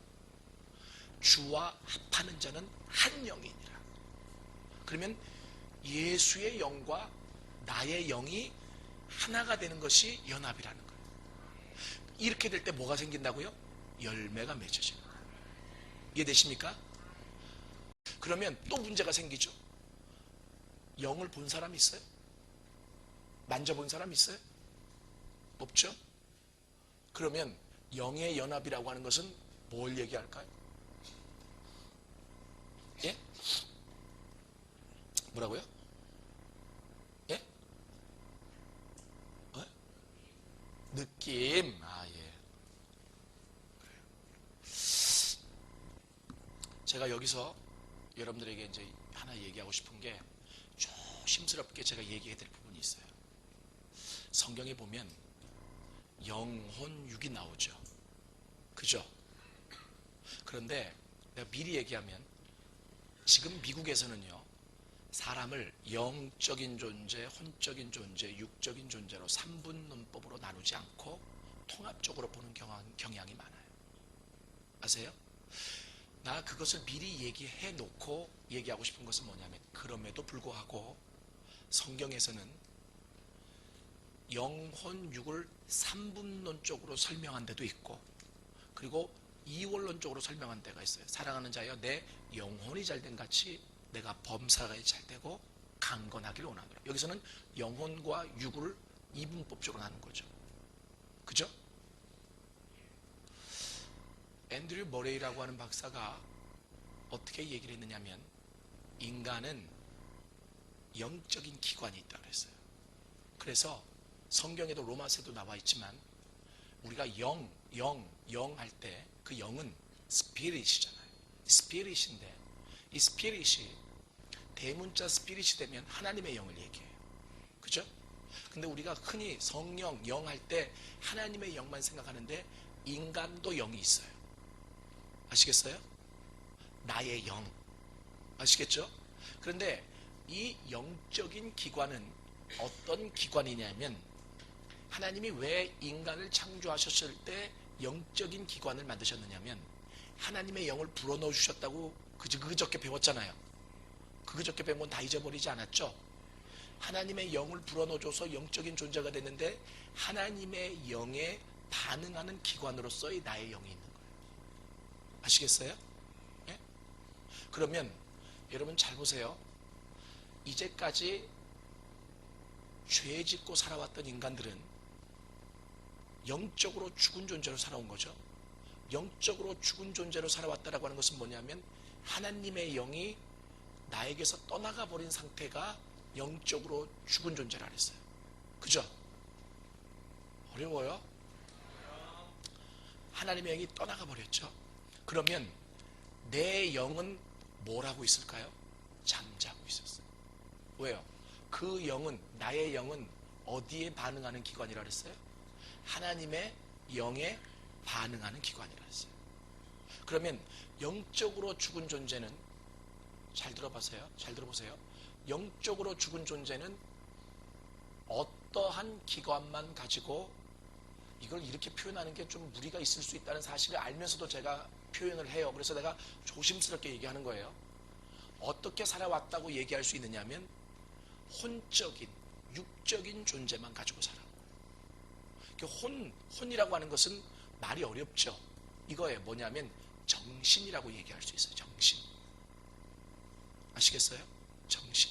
주와 합하는 자는 한 영이니라. 그러면 예수의 영과 나의 영이 하나가 되는 것이 연합이라는 거예요. 이렇게 될 때 뭐가 생긴다고요? 열매가 맺어지는 거예요. 이해되십니까? 그러면 또 문제가 생기죠. 영을 본 사람 있어요? 만져본 사람 있어요? 없죠? 그러면 영의 연합이라고 하는 것은 뭘 얘기할까요? 예? 뭐라고요? 예? 어? 느낌. 아, 예. 그래요. 제가 여기서 여러분들에게 이제 하나 얘기하고 싶은 게, 조심스럽게 제가 얘기해야 될 부분이 있어요. 성경에 보면 영혼, 육이 나오죠. 그죠? 그런데 내가 미리 얘기하면 지금 미국에서는요, 사람을 영적인 존재, 혼적인 존재, 육적인 존재로 3분론법으로 나누지 않고 통합적으로 보는 경향이 많아요. 아세요? 나 그것을 미리 얘기해 놓고 얘기하고 싶은 것은 뭐냐면, 그럼에도 불구하고 성경에서는 영혼, 육을 3분론적으로 설명한 데도 있고, 그리고 이원론적으로 설명한 데가 있어요. 사랑하는 자여, 내 영혼이 잘된 같이 내가 범사가 잘되고 강건하기를 원하노라. 여기서는 영혼과 육을 이분법적으로 나눈 거죠. 그죠? 앤드류 머레이라고 하는 박사가 어떻게 얘기를 했느냐면, 인간은 영적인 기관이 있다고 했어요. 그래서 성경에도 로마서에도 나와 있지만, 우리가 영 할 때 그 영은 스피릿이잖아요. 스피릿인데, 이 스피릿이 대문자 스피릿이 되면 하나님의 영을 얘기해요. 그죠? 근데 우리가 흔히 성령, 영 할 때 하나님의 영만 생각하는데, 인간도 영이 있어요. 아시겠어요? 나의 영. 아시겠죠? 그런데 이 영적인 기관은 어떤 기관이냐면, 하나님이 왜 인간을 창조하셨을 때 영적인 기관을 만드셨느냐면, 하나님의 영을 불어넣어 주셨다고 그저께 배웠잖아요. 그저께 배운 건 다 잊어버리지 않았죠? 하나님의 영을 불어넣어줘서 영적인 존재가 됐는데, 하나님의 영에 반응하는 기관으로서의 나의 영이 있는 거예요. 아시겠어요? 예? 그러면 여러분 잘 보세요. 이제까지 죄 짓고 살아왔던 인간들은 영적으로 죽은 존재로 살아온 거죠. 영적으로 죽은 존재로 살아왔다라고 하는 것은 뭐냐면, 하나님의 영이 나에게서 떠나가 버린 상태가 영적으로 죽은 존재라 그랬어요. 그죠? 어려워요? 하나님의 영이 떠나가 버렸죠. 그러면 내 영은 뭘 하고 있을까요? 잠자고 있었어요. 왜요? 그 영은, 나의 영은 어디에 반응하는 기관이라 그랬어요? 하나님의 영에 반응하는 기관이라 했어요. 그러면 영적으로 죽은 존재는, 잘 들어보세요. 영적으로 죽은 존재는 어떠한 기관만 가지고, 이걸 이렇게 표현하는 게 좀 무리가 있을 수 있다는 사실을 알면서도 제가 표현을 해요. 그래서 내가 조심스럽게 얘기하는 거예요. 어떻게 살아왔다고 얘기할 수 있느냐면, 혼적인, 육적인 존재만 가지고 살아온 거예요. 혼이라고 하는 것은 말이 어렵죠. 이거예요. 뭐냐면 정신이라고 얘기할 수 있어요. 정신. 아시겠어요? 정신.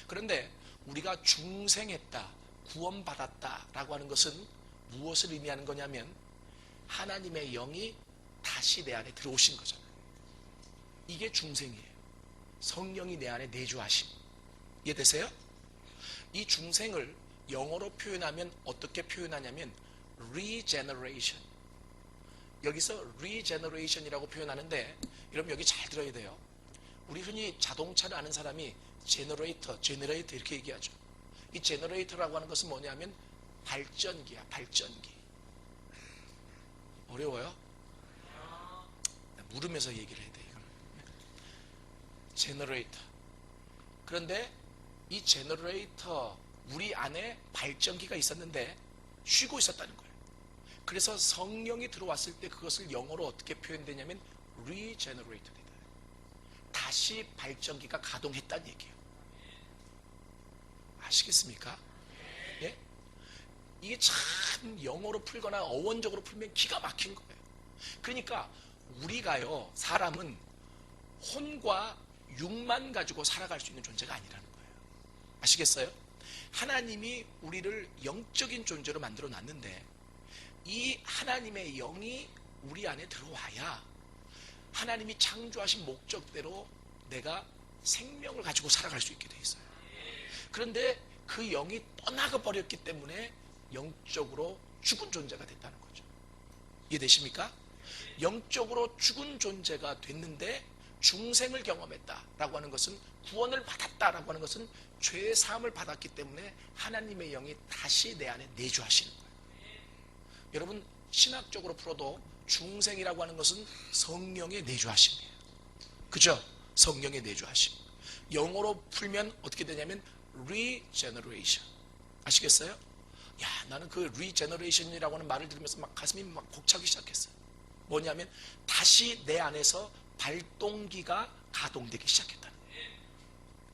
그런데 우리가 중생했다, 구원받았다 라고 하는 것은 무엇을 의미하는 거냐면, 하나님의 영이 다시 내 안에 들어오신 거잖아요. 이게 중생이에요. 성령이 내 안에 내주하심. 이해되세요? 이 중생을 영어로 표현하면 어떻게 표현하냐면 regeneration. 여기서 regeneration이라고 표현하는데, 여러분 여기 잘 들어야 돼요. 우리 흔히 자동차를 아는 사람이 제너레이터 이렇게 얘기하죠. 이 제너레이터라고 하는 것은 뭐냐면 발전기야, 발전기. 어려워요? 물으면서 얘기를 해야 돼, 이걸. 제너레이터. 그런데 이 제너레이터, 우리 안에 발전기가 있었는데 쉬고 있었다는 거예요. 그래서 성령이 들어왔을 때 그것을 영어로 어떻게 표현되냐면 regenerate 되다. 다시 발전기가 가동했다는 얘기예요. 아시겠습니까? 예? 이게 참 영어로 풀거나 어원적으로 풀면 기가 막힌 거예요. 그러니까 우리가요, 사람은 혼과 육만 가지고 살아갈 수 있는 존재가 아니라는 거예요. 아시겠어요? 하나님이 우리를 영적인 존재로 만들어 놨는데, 이 하나님의 영이 우리 안에 들어와야 하나님이 창조하신 목적대로 내가 생명을 가지고 살아갈 수 있게 돼 있어요. 그런데 그 영이 떠나가 버렸기 때문에 영적으로 죽은 존재가 됐다는 거죠. 이해되십니까? 영적으로 죽은 존재가 됐는데 중생을 경험했다라고 하는 것은, 구원을 받았다라고 하는 것은 죄의 사함을 받았기 때문에 하나님의 영이 다시 내 안에 내주하시는 거예요. 여러분 신학적으로 풀어도 중생이라고 하는 것은 성령의 내주하심이에요. 그죠? 성령의 내주하심. 영어로 풀면 어떻게 되냐면 regeneration. 아시겠어요? 야, 나는 그 regeneration이라고 하는 말을 들으면서 막 가슴이 막 벅차기 시작했어요. 뭐냐면 다시 내 안에서 발동기가 가동되기 시작했다는 거예요.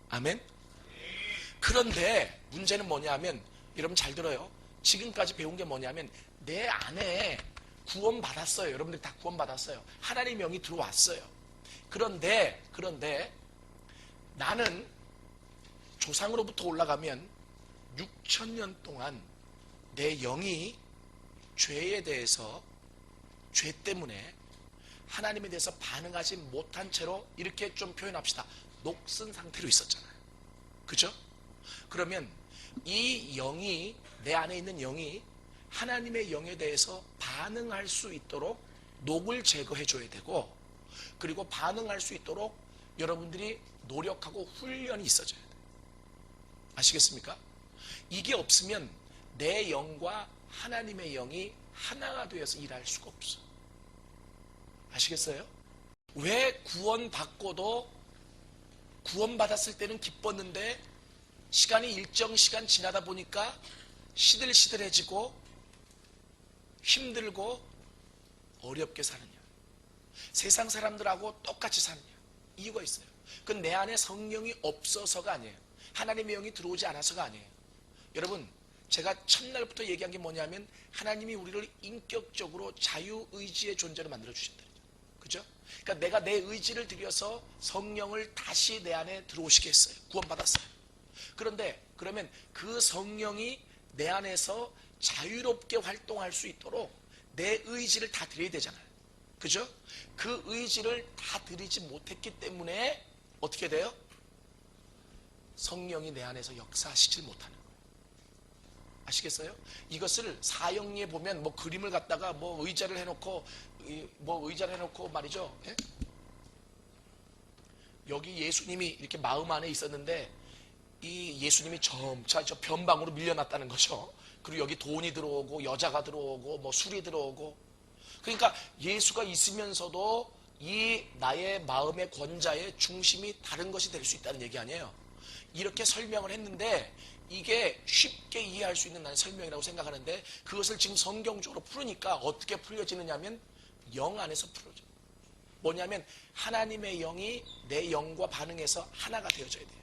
아멘. 그런데 문제는 뭐냐면, 여러분 잘 들어요. 지금까지 배운 게 뭐냐면 내 안에 구원 받았어요. 여러분들 다 구원 받았어요. 하나님의 영이 들어왔어요. 그런데 나는 조상으로부터 올라가면 6,000년 동안 내 영이 죄에 대해서, 죄 때문에 하나님에 대해서 반응하지 못한 채로, 이렇게 좀 표현합시다, 녹슨 상태로 있었잖아요. 그죠? 그러면 이 영이, 내 안에 있는 영이 하나님의 영에 대해서 반응할 수 있도록 녹을 제거해 줘야 되고, 그리고 반응할 수 있도록 여러분들이 노력하고 훈련이 있어져야 돼요. 아시겠습니까? 이게 없으면 내 영과 하나님의 영이 하나가 되어서 일할 수가 없어. 아시겠어요? 왜 구원받고도, 구원받았을 때는 기뻤는데 시간이 일정 시간 지나다 보니까 시들시들해지고 힘들고 어렵게 사느냐? 세상 사람들하고 똑같이 사느냐? 이유가 있어요. 그건 내 안에 성령이 없어서가 아니에요. 하나님의 영이 들어오지 않아서가 아니에요. 여러분, 제가 첫날부터 얘기한 게 뭐냐면 하나님이 우리를 인격적으로 자유의지의 존재로 만들어 주신다. 그죠? 그러니까 내가 내 의지를 들여서 성령을 다시 내 안에 들어오시게 했어요. 구원받았어요. 그런데 그러면 그 성령이 내 안에서 자유롭게 활동할 수 있도록 내 의지를 다 드려야 되잖아요. 그죠? 그 의지를 다 드리지 못했기 때문에 어떻게 돼요? 성령이 내 안에서 역사하시질 못하는 거예요. 아시겠어요? 이것을 사형리에 보면 뭐 그림을 갖다가 뭐 의자를 해놓고 말이죠. 예? 여기 예수님이 이렇게 마음 안에 있었는데 이 예수님이 점차 저 변방으로 밀려났다는 거죠. 그리고 여기 돈이 들어오고 여자가 들어오고 뭐 술이 들어오고, 그러니까 예수가 있으면서도 이 나의 마음의 권자의 중심이 다른 것이 될 수 있다는 얘기 아니에요. 이렇게 설명을 했는데 이게 쉽게 이해할 수 있는 나는 설명이라고 생각하는데, 그것을 지금 성경적으로 풀으니까 어떻게 풀려지느냐면 영 안에서 풀어져요. 뭐냐면 하나님의 영이 내 영과 반응해서 하나가 되어져야 돼요.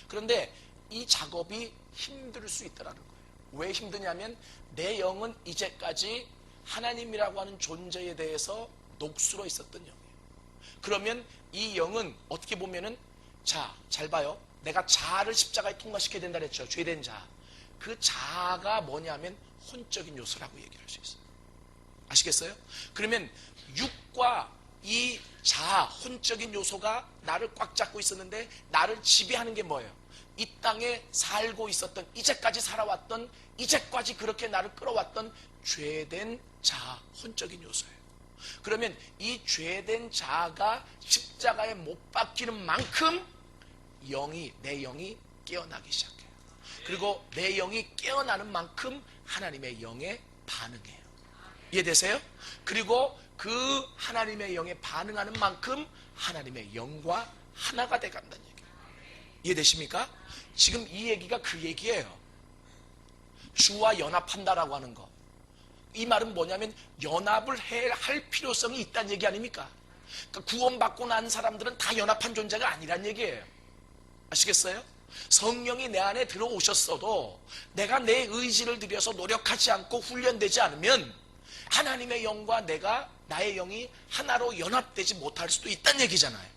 그런데 이 작업이 힘들 수 있다는 거예요. 왜 힘드냐면 내 영은 이제까지 하나님이라고 하는 존재에 대해서 녹슬어 있었던 영이에요. 그러면 이 영은 어떻게 보면은, 자, 잘 봐요. 내가 자아를 십자가에 통과시켜야 된다 그랬죠. 죄된 자아. 그 자아가 뭐냐면 혼적인 요소라고 얘기를 할 수 있어요. 아시겠어요? 그러면 육과 이 자아, 혼적인 요소가 나를 꽉 잡고 있었는데 나를 지배하는 게 뭐예요? 이 땅에 살고 있었던, 이제까지 살아왔던, 이제까지 그렇게 나를 끌어왔던 죄된 자아, 혼적인 요소예요. 그러면 이 죄된 자아가 십자가에 못 박히는 만큼 내 영이 깨어나기 시작해요. 그리고 내 영이 깨어나는 만큼 하나님의 영에 반응해요. 이해되세요? 그리고 그 하나님의 영에 반응하는 만큼 하나님의 영과 하나가 돼간다는 얘기예요. 이해되십니까? 지금 이 얘기가 그 얘기예요. 주와 연합한다라고 하는 거. 이 말은 뭐냐면 연합을 할 필요성이 있다는 얘기 아닙니까? 그러니까 구원받고 난 사람들은 다 연합한 존재가 아니란 얘기예요. 아시겠어요? 성령이 내 안에 들어오셨어도 내가 내 의지를 들여서 노력하지 않고 훈련되지 않으면 하나님의 영과 나의 영이 하나로 연합되지 못할 수도 있다는 얘기잖아요.